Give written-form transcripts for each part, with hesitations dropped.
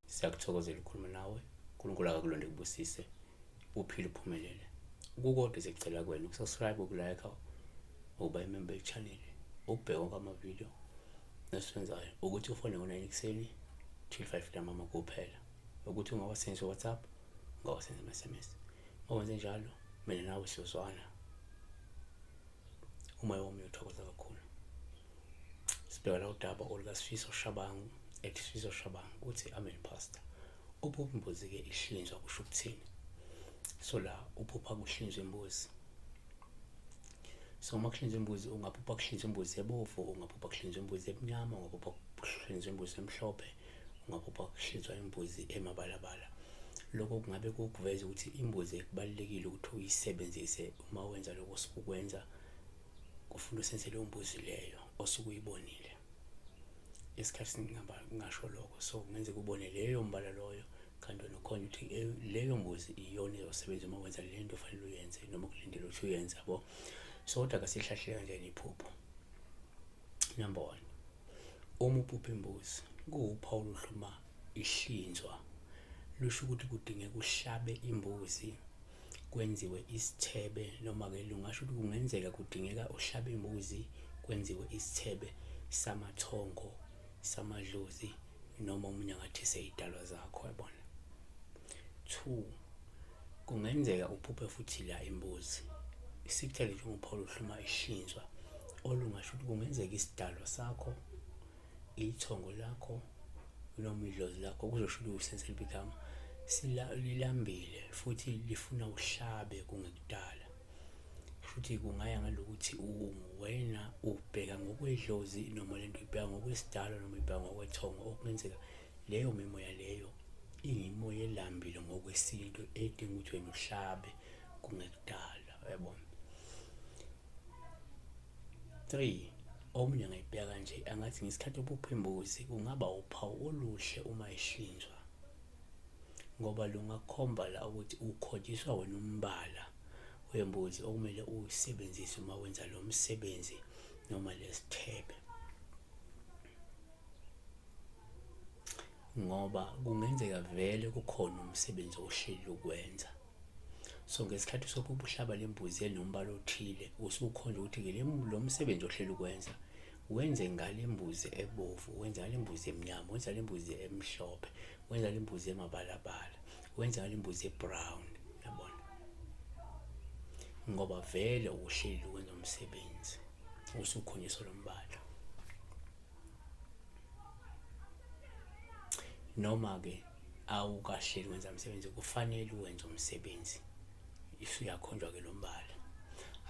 Siyakuthokozela ukukhuluma nawe. uNkulunkulu akakulonde kubusise, uphile uphumelele. Ukukodwa sicela kuwena ukusubscribe, ukulike, uba imember ye-channel, ubheke wonke amavidiyo nesiwenzayo, ukuthi ufone ngo-9 ekuseni till 5 ntambama kuphela, ukuthi ungawasendisa WhatsApp, ungawasendisa ama-SMS. Mawenze njalo, mina nawe siyozwana. Umoya wami uyothokoza kakhulu. Sibheka la udaba olukaSifiso Shabangu, Sifiso Shabangu uthi amen pastor. Uphupha imbuzi-ke ihlinzwa kusho ukuthini? So la uphupha kuhlinzwa imbuzi. So uma kuhlinzwa imbuzi, ungaphupha kuhlinzwa imbuzi ebovu, ungaphupha kuhlinzwa imbuzi emnyama, ungaphupha kuhlinzwa imbuzi emhlophe, ungaphupha kuhlinzwa imbuzi emabalabala. Lokho kungabe kukuveza ukuthi imbuzi kubalulekile ukuthi uyisebenzise uma wenza lokho osukwenza. Kufuna usebenzise leyo mbuzi leyo osuke uyibonile. Isikhathi ngasho lokho, so kungenzeka ubone leyo mbala loyo, kanti wena ukhona ukuthi leyo mbuzi iyona ezosebenza uma wenza lento ofanele uyenze noma kulindele ukuthi uyenze yabo. So kodwa kasihlahle kanjani iphupho? Number 1, uma uphupha imbuzi kuwuphawu luhluma ihlinzwa, lusho ukuthi kudingeka uhlabe imbuzi kwenziwe isithebe, noma-ke lungasho ukuthi kungenzeka kudingeka uhlabe imbuzi kwenziwe isithebe samathongo, samadlozi, noma omunye angathi seyidalwa zakho, yabona. 2, kungenzeka uphuphe futhi la imbuzi isikuthele njengophawu luhluma ihlinzwa, olungasho ukuthi kungenzeka isidalwa sakho, ithongo lakho, noma idlozi lakho, kuzosho ukuthi usenzele ibigama lilambile futhi lifuna uhlabe kungekudala. Futhi kungaya ngalokuthi wena ubheka ngokwedlozi noma lento ibheka ngokwesidalwa noma ibheka ngokwethongo. Okungenzeka leyo mimoya leyo iyimoya elambile ngokwesintu edinga ukuthi wena uhlabe kungekudala, yabona. 3, omunye angayibheka kanje, angathi ngesikhathi uphupha imbuzi kungaba uphawu oluhle uma ihlinzwa, ngoba lungakhomba la ukuthi ukhonjiswa wena umbala wembuzi okumele uyisebenzise uma wenza lo msebenzi noma lesithebe. Ngoba kungenzeka vele kukhona umsebenzi ohleli ukwenza. So ngesikhathi sokuba uhlaba lembuzi enombala othile, usukhonja ukuthi-ke lo msebenzi ohleli ukwenza wenze ngale mbuzi ebovu, wenza ngale mbuzi emnyama, wenza le mbuzi emhlophe, wenza le mbuzi emabalabala, wenza ngale mbuzi ebrown, yabona. Ngoba vele uhleli ukwenza umsebenzi, usukhonjiswa lo mbala. Noma-ke awukahleli wenza umsebenzi, kufanele uwenze umsebenzi, uyakhonjwa-ke lo mbala.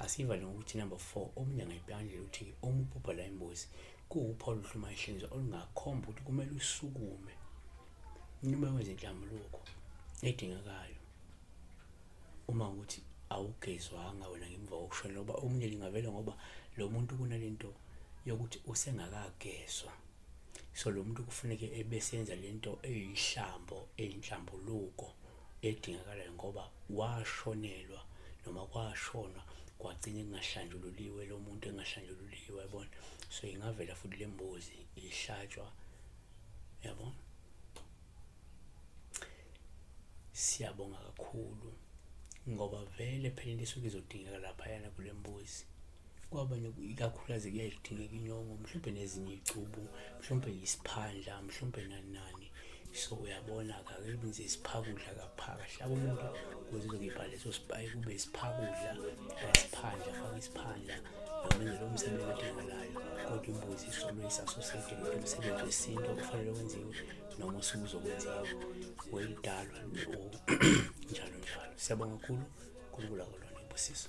Asivale ngokuthi number 4, omunye angayibheka nje ukuthi uma uphupha la imbuzi kuwuphawu luhluma ihlinzwa olungakhomba ukuthi kumele usukume noma wenze inhlambuluko edingekayo uma ukuthi awugezwanga wena ngemva kokushona. Ngoba omunye lingavela ngoba lo muntu kunalento yokuthi usengakagezwa, so lo muntu kufuneke ebesenza lento eyihlambo, eyinhlambuluko edingakalayo ngoba washonelwa noma kwashonwa kwagcina engahlanjululiwe, lo muntu engahlanjululiwe, yabona. So ingavela futhi le mbuzi ihlatshwa, yabona. Siyabonga kakhulu ngoba vele phela isuke izodingeka laphayana kule mbuzi. Kwabanye ikakhulukazi kuyaye kudingeka inyongo, mhlawumbe nezinye icubu, mhlawumbe isiphandla, mhlawumbe nani. So uyabona-ke ake benze isiphakudla kaphaka, hlaba umuntu ukuze kuzokipha leso kube isiphakudla, isiphandla, faka isiphandla noma enze lo msebenzi odingakalayo. Kodwa imbuzi isuke isa-associate nomsebenzi wesintu okufanele wenziwe noma osuke uzokwenziwa wedalwa njalo njalo. Siyabonga kakhulu, uNkulunkulu akulona ibusisa.